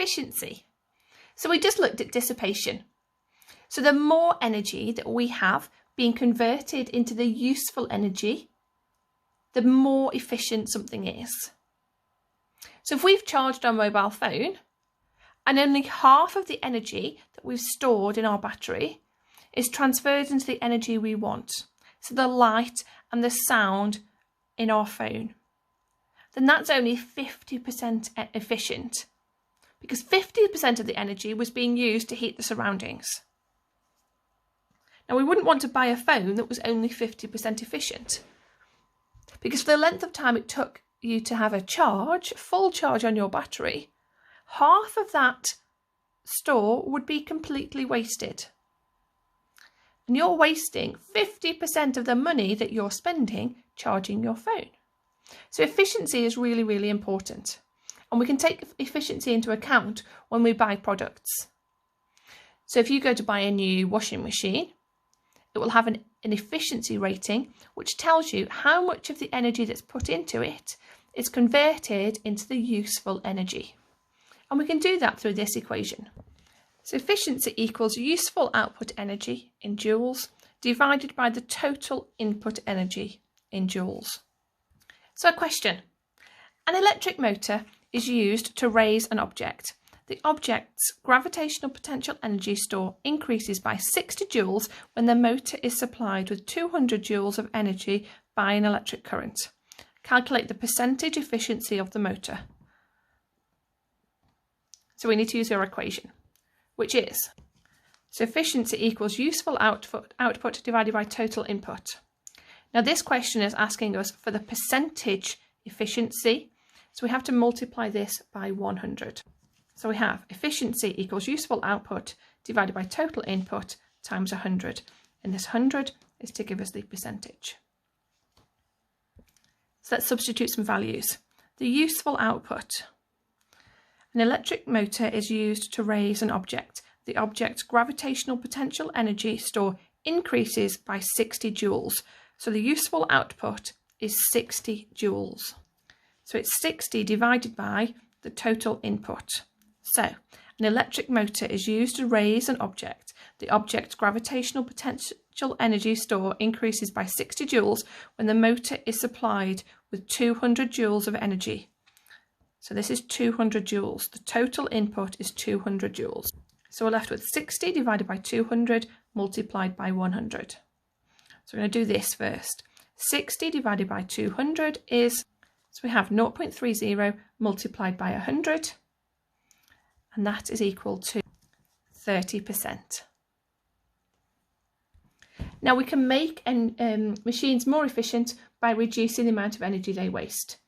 efficiency. So we just looked at dissipation. So the more energy that we have being converted into the useful energy, the more efficient something is. So if we've charged our mobile phone and only half of the energy that we've stored in our battery is transferred into the energy we want, so the light and the sound in our phone, then that's only 50% efficient, because 50% of the energy was being used to heat the surroundings. Now, we wouldn't want to buy a phone that was only 50% efficient, because for the length of time it took you to have a full charge on your battery, half of that store would be completely wasted. And you're wasting 50% of the money that you're spending charging your phone. So efficiency is really, really important. And we can take efficiency into account when we buy products. So if you go to buy a new washing machine, it will have an efficiency rating, which tells you how much of the energy that's put into it is converted into the useful energy. And we can do that through this equation. So efficiency equals useful output energy in joules divided by the total input energy in joules. So a question. An electric motor is used to raise an object. The object's gravitational potential energy store increases by 60 joules when the motor is supplied with 200 joules of energy by an electric current. Calculate the percentage efficiency of the motor. So we need to use our equation, which is, so efficiency equals useful output divided by total input. Now this question is asking us for the percentage efficiency, so we have to multiply this by 100. So we have efficiency equals useful output divided by total input times 100, and this 100 is to give us the percentage. So let's substitute some values. The useful output. An electric motor is used to raise an object. The object's gravitational potential energy store increases by 60 joules. So the useful output is 60 joules. So it's 60 divided by the total input. So an electric motor is used to raise an object. The object's gravitational potential energy store increases by 60 joules when the motor is supplied with 200 joules of energy. So this is 200 joules. The total input is 200 joules. So we're left with 60 divided by 200 multiplied by 100. So we're going to do this first. 60 divided by 200 is, so we have 0.30 multiplied by 100, and that is equal to 30%. Now we can make machines more efficient by reducing the amount of energy they waste.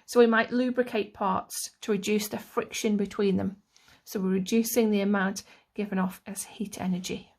So we might lubricate parts to reduce the friction between them. So we're reducing the amount given off as heat energy.